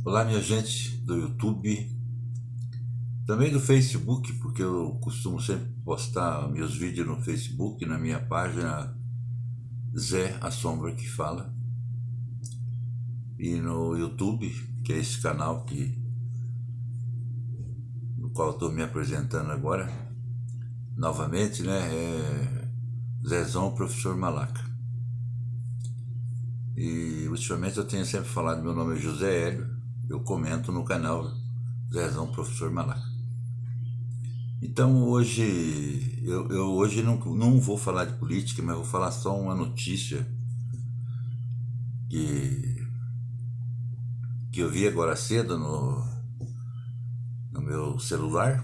Olá, minha gente do YouTube, também do Facebook, porque eu costumo sempre postar meus vídeos no Facebook, na minha página Zé A Sombra que Fala, e no YouTube, que é esse canal no qual estou me apresentando agora, novamente, né? É Zezão Professor Malaca. E ultimamente eu tenho sempre falado, meu nome é José Hélio, eu comento no canal Zezão Professor Malaca. Então hoje eu hoje não vou falar de política, mas vou falar só uma notícia que, que eu vi agora cedo no meu celular,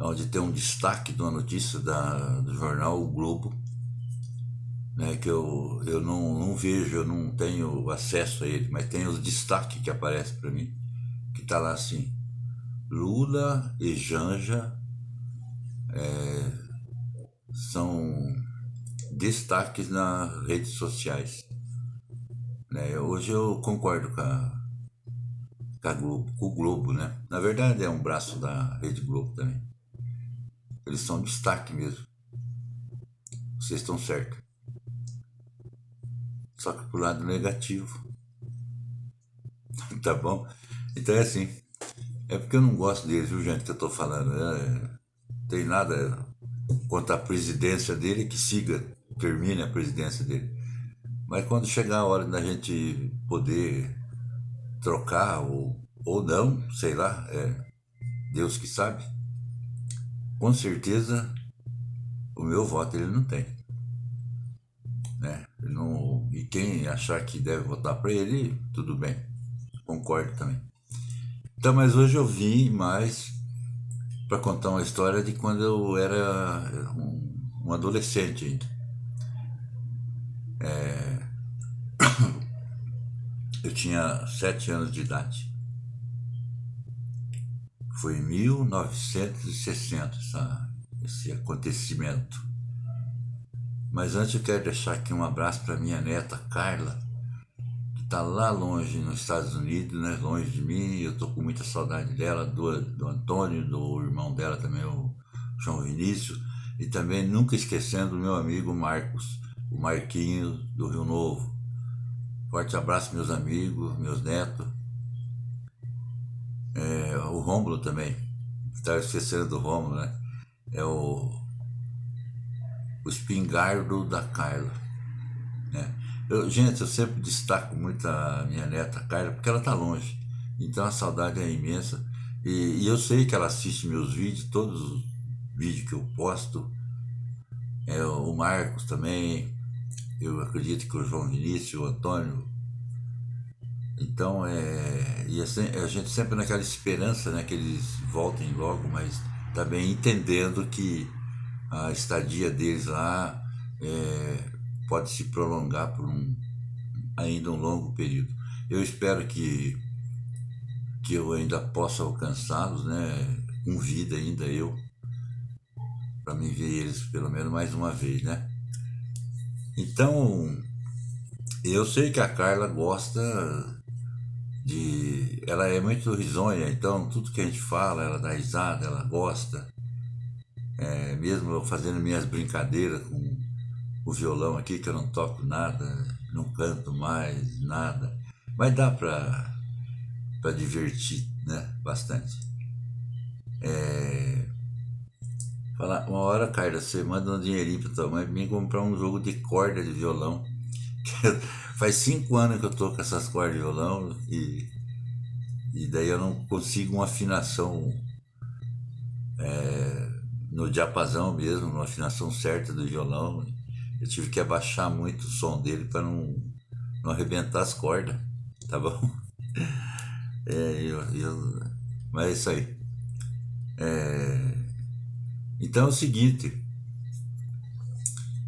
onde tem um destaque de uma notícia do jornal O Globo, né, que eu não vejo, eu não tenho acesso a ele, mas tem os destaques que aparecem para mim, que tá lá assim: Lula e Janja são destaques nas redes sociais. Né? Hoje eu concordo com a Globo, com o Globo, né? Na verdade é um braço da Rede Globo também. Eles são destaque mesmo. Vocês estão certos. Só que pro lado negativo, tá bom? Então é assim. É porque eu não gosto deles, viu, gente, que eu tô falando. Tem nada contra a presidência dele, que siga, termine a presidência dele. Mas quando chegar a hora da gente poder trocar ou não, sei lá, Deus que sabe, com certeza o meu voto ele não tem. Né? Ele não, e quem achar que deve votar para ele, tudo bem, concordo também. Então, mas hoje eu vim mais para contar uma história de quando eu era um adolescente ainda. Eu tinha 7 anos de idade. Foi em 1960 esse acontecimento. Mas antes eu quero deixar aqui um abraço para minha neta Carla, que está lá longe nos Estados Unidos, né, longe de mim. Eu tô com muita saudade dela, do Antônio, do irmão dela também, o João Vinícius, e também nunca esquecendo o meu amigo Marcos, o Marquinhos do Rio Novo. Forte abraço, meus amigos, meus netos. O Rômulo também, estava esquecendo do Rômulo, né? É o espingardo da Carla, né? Gente, eu sempre destaco muito a minha neta Carla, porque ela tá longe, então a saudade é imensa. E eu sei que ela assiste meus vídeos, todos os vídeos que eu posto. O Marcos também, eu acredito que o João Vinícius, o Antônio. Então, e a gente sempre naquela esperança, né, que eles voltem logo, mas também entendendo que a estadia deles lá pode se prolongar por ainda um longo período. Eu espero que eu ainda possa alcançá-los, né, com vida ainda eu, para me ver eles pelo menos mais uma vez, né? Então, eu sei que a Carla gosta ela é muito risonha, então tudo que a gente fala, ela dá risada, ela gosta. Mesmo eu fazendo minhas brincadeiras com o violão aqui, que eu não toco nada, não canto mais, nada. Mas dá pra divertir, né? Bastante. Falar, uma hora, Carla, você manda um dinheirinho pra tua mãe pra mim comprar um jogo de corda de violão. Faz 5 anos que eu tô com essas cordas de violão e daí eu não consigo uma afinação no diapasão mesmo, uma afinação certa do violão. Eu tive que abaixar muito o som dele para não arrebentar as cordas, tá bom? Mas é isso aí. Então é o seguinte,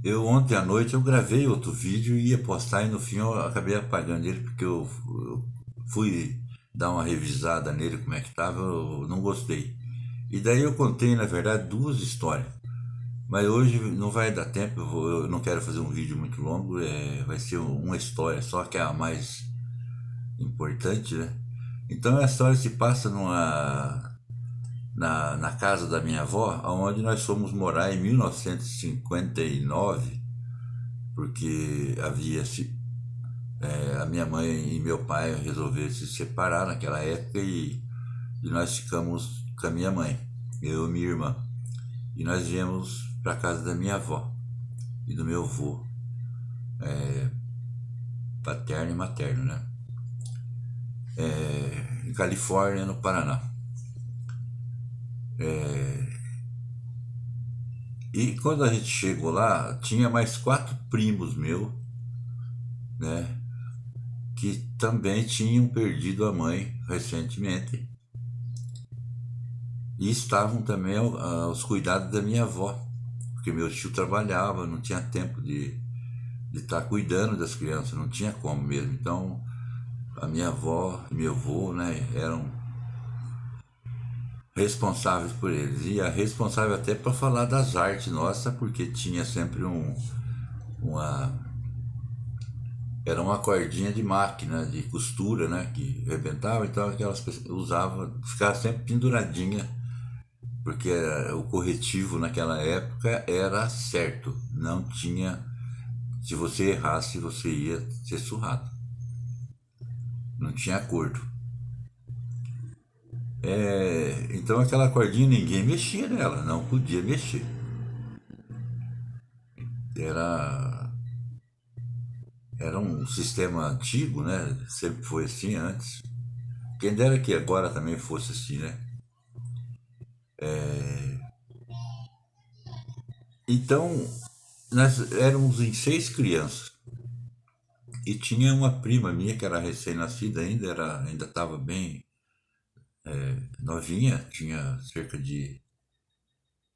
eu ontem à noite eu gravei outro vídeo e ia postar e no fim eu acabei apagando ele porque eu fui dar uma revisada nele como é que tava, eu não gostei. E daí eu contei, na verdade, duas histórias. Mas hoje não vai dar tempo, eu não quero fazer um vídeo muito longo, vai ser uma história só que é a mais importante, né? Então a história se passa na casa da minha avó, onde nós fomos morar em 1959, porque a minha mãe e meu pai resolveram se separar naquela época e nós ficamos com a minha mãe, eu e minha irmã. E nós viemos para casa da minha avó e do meu avô, paterno e materno, né? Em Califórnia, no Paraná. E quando a gente chegou lá, tinha mais 4 primos meus, né? Que também tinham perdido a mãe recentemente e estavam também aos cuidados da minha avó, porque meu tio trabalhava, não tinha tempo de estar cuidando das crianças, não tinha como mesmo. Então a minha avó e meu avô, né, eram responsáveis por eles. E a responsável até para falar das artes nossas, porque tinha sempre uma. Era uma cordinha de máquina de costura, né, que arrebentava, então aquelas pessoas usavam, ficava sempre penduradinha, porque o corretivo naquela época era certo, não tinha. Se você errasse, você ia ser surrado. Não tinha acordo. Então aquela cordinha ninguém mexia nela, não podia mexer. Era, era um sistema antigo, né? Sempre foi assim antes. Quem dera que agora também fosse assim, né? Então, nós éramos em 6 crianças. E tinha uma prima minha que era recém-nascida ainda, ainda estava bem novinha, tinha cerca de.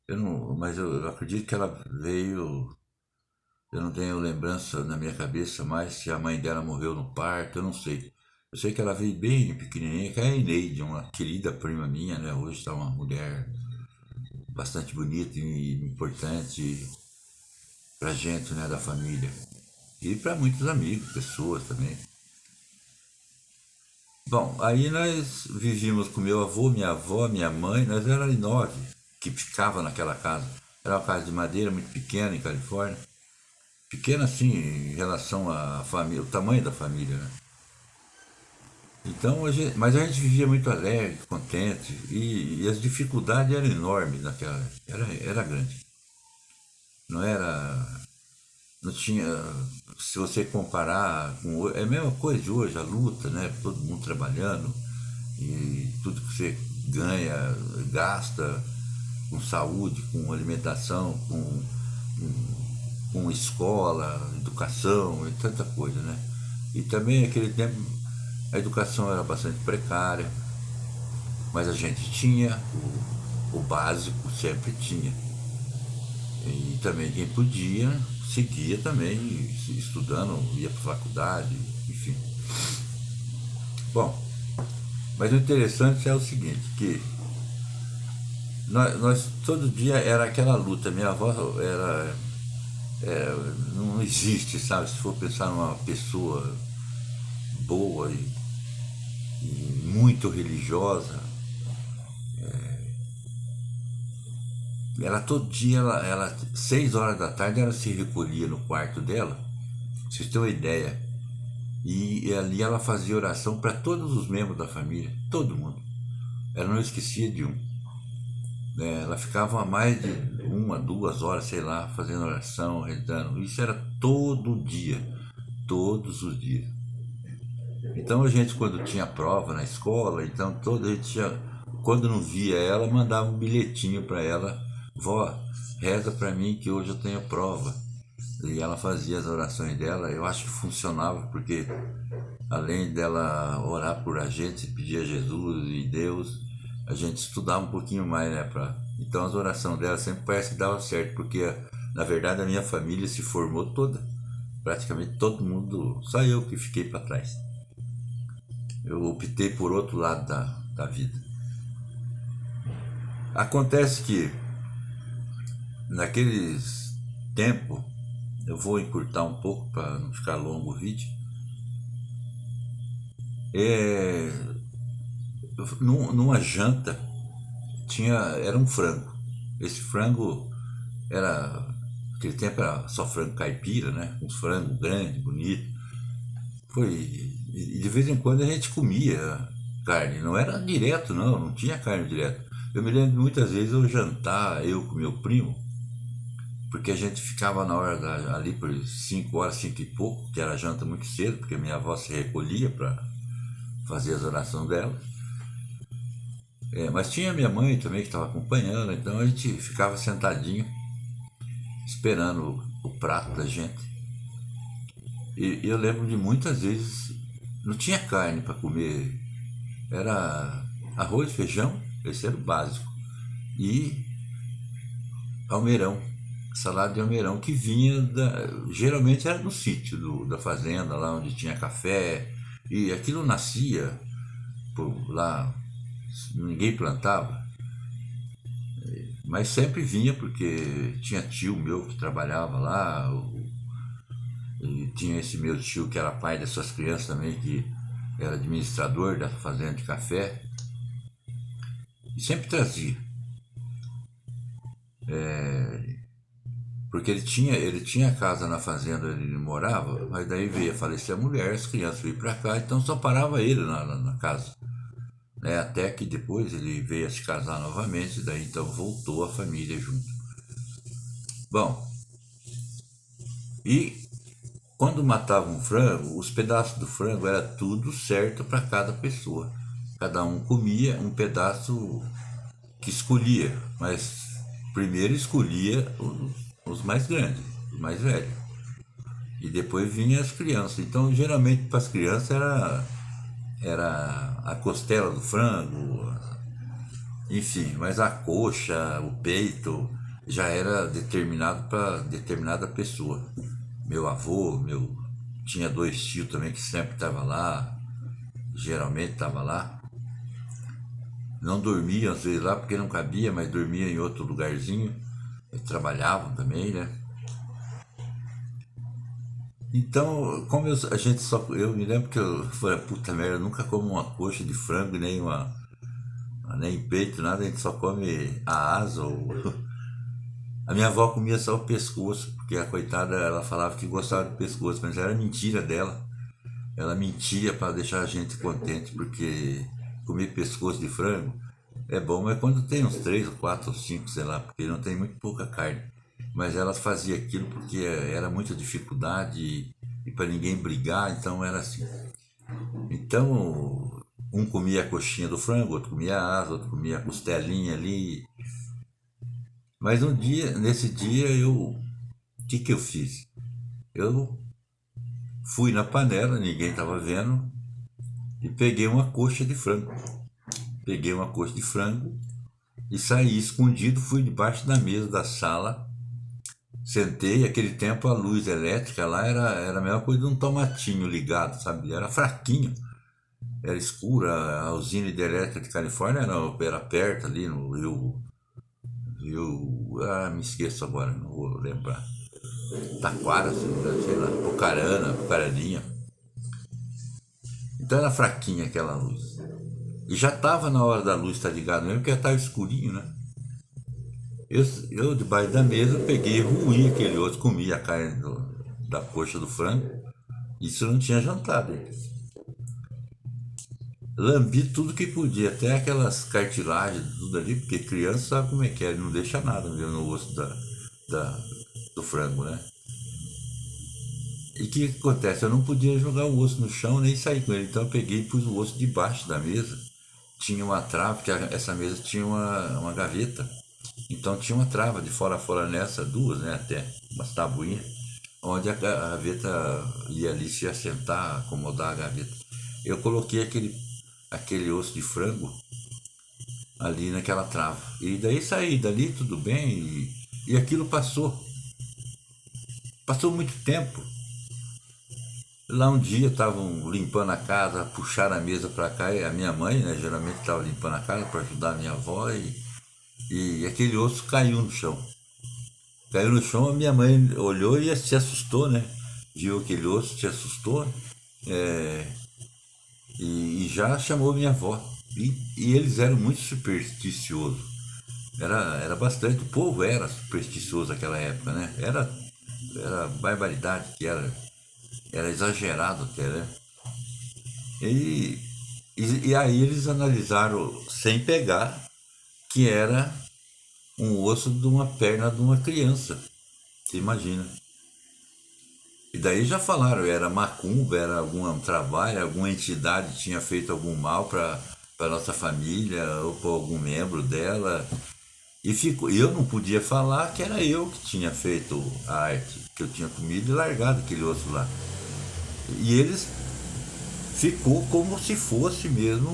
Eu não, mas eu acredito que ela veio. Eu não tenho lembrança na minha cabeça mais se a mãe dela morreu no parto, eu não sei. Eu sei que ela veio bem pequenininha, que é a Eneide, uma querida prima minha, né? Hoje está uma mulher bastante bonita e importante pra gente, né, da família. E para muitos amigos, pessoas também. Bom, aí nós vivíamos com meu avô, minha avó, minha mãe, nós éramos 9 que ficava naquela casa. Era uma casa de madeira muito pequena em Califórnia. Pequena assim em relação à família, o tamanho da família, né? Então, mas a gente vivia muito alegre, contente, e as dificuldades eram enormes naquela. Era grande. Não era. Não tinha. Se você comparar com hoje, é a mesma coisa de hoje, a luta, né? Todo mundo trabalhando, e tudo que você ganha, gasta com saúde, com alimentação, com escola, educação e tanta coisa, né? E também naquele tempo a educação era bastante precária, mas a gente tinha o básico, sempre tinha. E também quem podia seguia também estudando, ia para faculdade, enfim. Bom, mas o interessante é o seguinte, que nós todo dia era aquela luta. Minha avó não existe, sabe? Se for pensar numa pessoa boa e muito religiosa, ela todo dia, 6 horas da tarde, ela se recolhia no quarto dela, pra vocês terem uma ideia, e ali ela fazia oração para todos os membros da família, todo mundo. Ela não esquecia de um. Ela ficava mais de 1, 2 horas, sei lá, fazendo oração, rezando. Isso era todo dia, todos os dias. Então a gente, quando tinha prova na escola, então toda a gente tinha, quando não via ela, mandava um bilhetinho para ela: vó, reza para mim que hoje eu tenho prova. E ela fazia as orações dela. Eu acho que funcionava, porque além dela orar por a gente, pedir a Jesus e Deus, a gente estudava um pouquinho mais, né? Então as orações dela sempre parece que davam certo, porque na verdade a minha família se formou toda, praticamente todo mundo, só eu que fiquei para trás. Eu optei por outro lado da vida. Acontece que naqueles tempos, eu vou encurtar um pouco para não ficar longo o vídeo. É, numa janta era um frango. Esse frango era, naquele tempo era só frango caipira, né? Um frango grande, bonito. E de vez em quando a gente comia carne, não era direto não, não tinha carne direto. Eu me lembro de muitas vezes eu jantar, eu com meu primo, porque a gente ficava na hora ali por 5 horas, 5 e pouco, que era janta muito cedo, porque minha avó se recolhia para fazer as orações dela. Mas tinha minha mãe também que estava acompanhando, então a gente ficava sentadinho esperando o prato da gente. E eu lembro de muitas vezes não tinha carne para comer, era arroz, feijão, esse era o básico, e almeirão, salada de almeirão que vinha geralmente era do sítio, da fazenda, lá onde tinha café, e aquilo nascia por lá, ninguém plantava, mas sempre vinha porque tinha tio meu que trabalhava lá, e tinha esse meu tio que era pai dessas crianças também, que era administrador da fazenda de café, e sempre trazia. Porque ele tinha casa na fazenda onde ele morava, mas daí veio a falecer a mulher, as crianças veio para cá, então só parava ele na casa. Né? Até que depois ele veio a se casar novamente, e daí então voltou a família junto. Bom, e quando matava um frango, os pedaços do frango era tudo certo para cada pessoa. Cada um comia um pedaço que escolhia, mas primeiro escolhia os mais grandes, os mais velhos. E depois vinha as crianças. Então, geralmente para as crianças era a costela do frango, enfim, mas a coxa, o peito já era determinado para determinada pessoa. Meu avô, tinha dois tios também que sempre estavam lá, geralmente estava lá. Não dormiam às vezes lá porque não cabia, mas dormia em outro lugarzinho. Eles trabalhavam também, né? Então, como a gente só. Eu me lembro que eu falei, puta merda, eu nunca como uma coxa de frango, nem peito, nada, a gente só come a asa ou. A minha avó comia só o pescoço, porque a coitada ela falava que gostava do pescoço, mas era mentira dela. Ela mentia para deixar a gente contente, porque comer pescoço de frango é bom, mas quando tem uns 3 ou 4 ou 5, sei lá, porque não tem muito pouca carne. Mas ela fazia aquilo porque era muita dificuldade e para ninguém brigar, então era assim. Então, um comia a coxinha do frango, outro comia a asa, outro comia a costelinha ali. Mas nesse dia, o que que eu fiz? Eu fui na panela, ninguém estava vendo, e peguei uma coxa de frango. Peguei uma coxa de frango e saí escondido, fui debaixo da mesa da sala, sentei. Aquele tempo a luz elétrica lá era a mesma coisa de um tomatinho ligado, sabe? Era fraquinho, era escura. A usina hidrelétrica de Califórnia era perto ali no rio, me esqueço agora, não vou lembrar. Taquara, sei lá, Pucaraninha. Então era fraquinha aquela luz. E já estava na hora da luz estar ligada mesmo, porque já estava escurinho, né? Eu debaixo da mesa, peguei e ruí aquele osso, comi a carne da coxa do frango. Isso eu não tinha jantado. Lambi tudo que podia, até aquelas cartilagens, tudo ali, porque criança sabe como é que é, ele não deixa nada mesmo no osso da- do frango, né? E o que acontece? Eu não podia jogar o osso no chão nem sair com ele, então eu peguei e pus o osso debaixo da mesa. Tinha uma trava, porque essa mesa tinha uma gaveta. Então tinha uma trava de fora a fora nessa, duas, né, até, umas tabuinhas, onde a gaveta ia ali se assentar, acomodar a gaveta. Eu coloquei aquele osso de frango ali naquela trava. E daí saí dali, tudo bem, e aquilo passou. Passou muito tempo. Lá um dia estavam limpando a casa, puxaram a mesa para cá, e a minha mãe, né, geralmente estava limpando a casa para ajudar a minha avó, e aquele osso caiu no chão. Caiu no chão, a minha mãe olhou e se assustou, né? Viu aquele osso, se assustou. É, já chamou minha avó. E eles eram muito supersticiosos. Era bastante, o povo era supersticioso naquela época, né? Era barbaridade que era exagerado até, né? E, e aí eles analisaram sem pegar que era um osso de uma perna de uma criança. Você imagina. E daí já falaram, era macumba, era algum trabalho, alguma entidade tinha feito algum mal para nossa família ou para algum membro dela. E eu não podia falar que era eu que tinha feito a arte, que eu tinha comido e largado aquele osso lá. E eles ficou como se fosse mesmo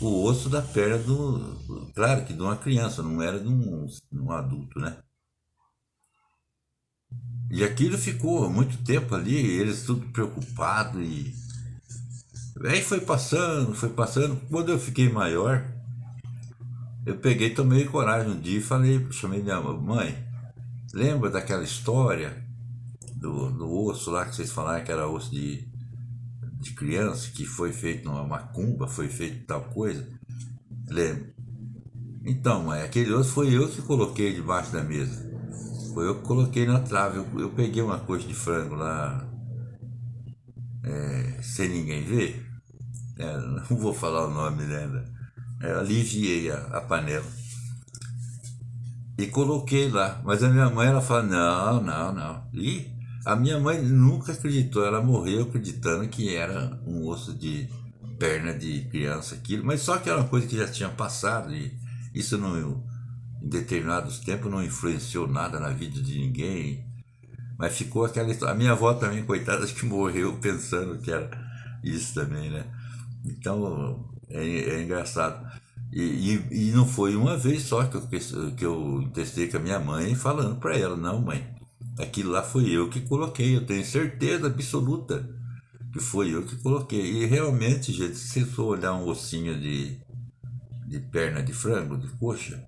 o osso da perna do. Claro que de uma criança, não era de um adulto, né? E aquilo ficou muito tempo ali, eles tudo preocupados e. Aí foi passando, foi passando. Quando eu fiquei maior, eu peguei, tomei coragem um dia e falei, chamei minha mãe, lembra daquela história do osso lá que vocês falaram que era osso de criança, que foi feito numa macumba, foi feito tal coisa? Lembra? Então, mãe, aquele osso foi eu que coloquei debaixo da mesa. Foi eu que coloquei na trave. Eu peguei uma coxa de frango lá, sem ninguém ver. Não vou falar o nome dela. Aliviei a panela e coloquei lá. Mas a minha mãe, ela fala, não, não, não. E a minha mãe nunca acreditou. Ela morreu acreditando que era um osso de perna de criança aquilo. Mas só que era uma coisa que já tinha passado e isso não, em determinados tempos não influenciou nada na vida de ninguém. Mas ficou aquela história. A minha avó também, coitada, acho que morreu pensando que era isso também, né? Então é engraçado. E não foi uma vez só que eu testei com a minha mãe falando para ela, não, mãe, aquilo lá foi eu que coloquei, eu tenho certeza absoluta que foi eu que coloquei. E realmente, gente, se você for olhar um ossinho de perna de frango, de coxa,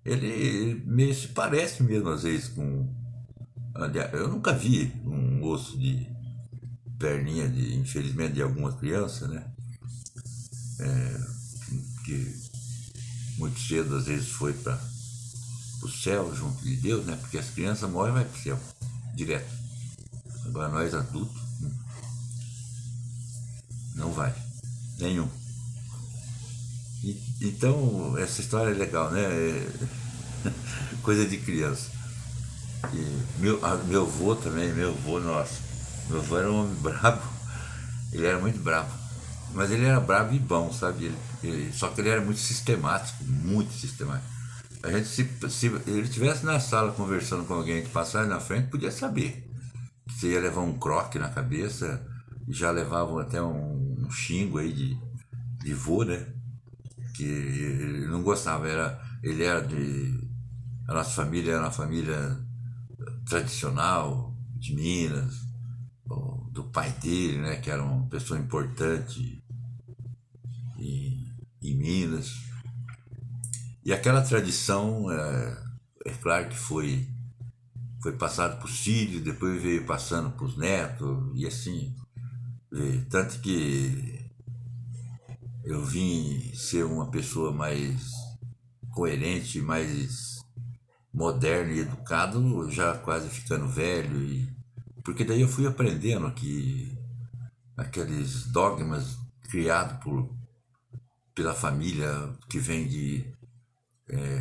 ele meio se parece mesmo às vezes com. Aliás, eu nunca vi um osso de perninha, infelizmente, de alguma criança, né? Que muito cedo às vezes foi para o céu junto de Deus, né? Porque as crianças morrem e vai para o céu, direto. Agora nós adultos, não vai. Nenhum. Então, essa história é legal, né? Coisa de criança. E meu avô também, meu avô, nossa. Meu avô era um homem brabo. Ele era muito bravo. Mas ele era bravo e bom, sabe? Só que ele era muito sistemático, muito sistemático. A gente, se ele estivesse na sala conversando com alguém que passasse na frente, podia saber que você ia levar um croque na cabeça, e já levavam até um xingo aí de vô, né? Que ele não gostava, ele era de. A nossa família era uma família tradicional de Minas, do pai dele, né? Que era uma pessoa importante em Minas. E aquela tradição, é claro que foi passado para os filhos, depois veio passando para os netos, e assim. Tanto que eu vim ser uma pessoa mais coerente, mais moderno e educado, já quase ficando velho. Porque daí eu fui aprendendo que aqueles dogmas criados pela família que vem de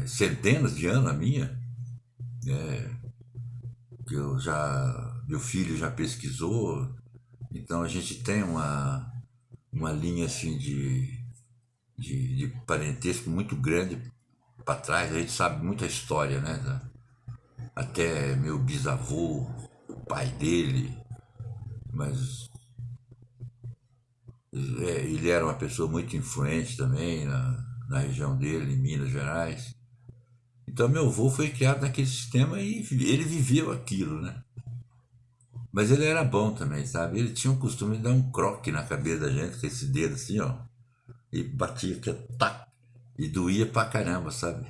centenas de anos a minha, que meu filho já pesquisou, então a gente tem uma linha assim de parentesco muito grande para trás, a gente sabe muita história, né? Até meu bisavô, o pai dele, mas ele era uma pessoa muito influente também na região dele, em Minas Gerais. Então meu avô foi criado naquele sistema e ele viveu aquilo, né? Mas ele era bom também, sabe? Ele tinha o costume de dar um croque na cabeça da gente com esse dedo assim, ó. E batia que tá, e doía pra caramba, sabe?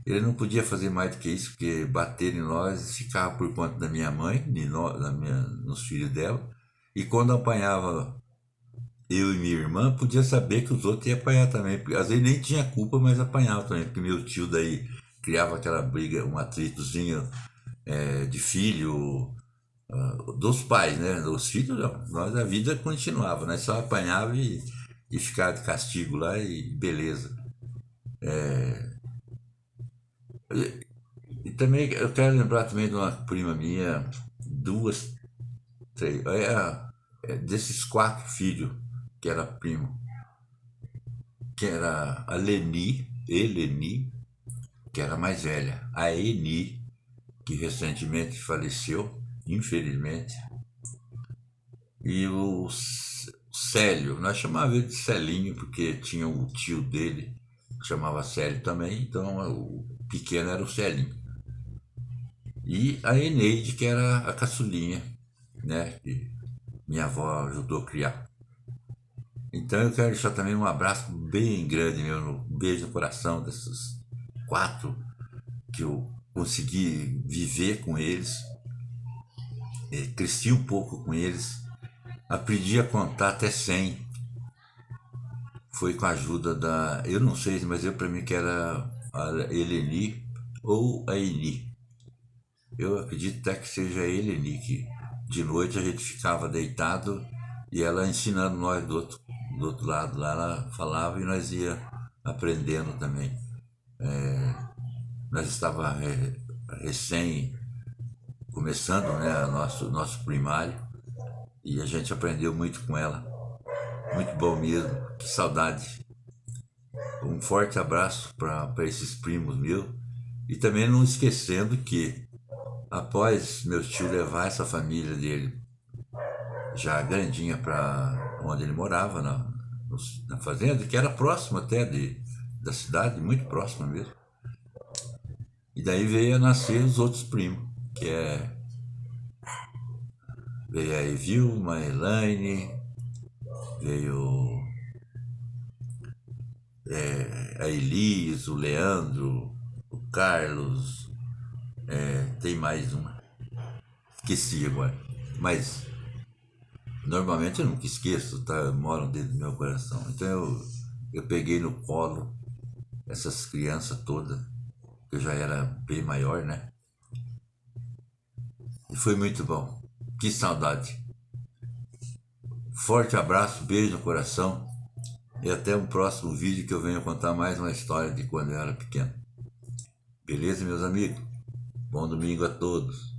Ele não podia fazer mais do que isso, porque bater em nós ficava por conta da minha mãe, nos filhos dela. E quando apanhava eu e minha irmã podia saber que os outros iam apanhar também. Porque às vezes nem tinha culpa, mas apanhava também. Porque meu tio daí criava aquela briga, um atritozinho de filho, dos pais, né? Dos filhos não. Nós a vida continuava, nós só apanhava e ficava de castigo lá e beleza. E também eu quero lembrar também de uma prima minha, duas, três, desses quatro filhos que era primo, que era a Eleni, que era mais velha, a Eni, que recentemente faleceu, infelizmente, e o Célio, nós chamávamos ele de Celinho, porque tinha o tio dele, que chamava Célio também, então o pequeno era o Celinho. E a Eneide, que era a caçulinha, né, que minha avó ajudou a criar. Então eu quero deixar também um abraço bem grande meu, um beijo no coração desses quatro que eu consegui viver com eles, cresci um pouco com eles, aprendi a contar até 100. Foi com a ajuda da, eu não sei, mas eu para mim que era a Eleni ou a Eni. Eu acredito até que seja a Eleni, que de noite a gente ficava deitado e ela ensinando nós do outro lado lá, ela falava e nós ia aprendendo também. Nós estava recém começando, né, nosso primário e a gente aprendeu muito com ela. Muito bom mesmo, que saudade. Um forte abraço para esses primos meus. E também não esquecendo que, após meu tio levar essa família dele, já grandinha, para onde ele morava, na fazenda, que era próximo até da cidade, muito próximo mesmo. E daí veio a nascer os outros primos, que veio a Evilma, a Elaine, veio a Elis, o Leandro, o Carlos, tem mais uma. Esqueci agora. Mas normalmente eu nunca esqueço, tá? Moram dentro do meu coração. Então eu peguei no colo essas crianças todas, que eu já era bem maior, né? E foi muito bom. Que saudade. Forte abraço, beijo no coração. E até um próximo vídeo que eu venho contar mais uma história de quando eu era pequeno. Beleza, meus amigos? Bom domingo a todos.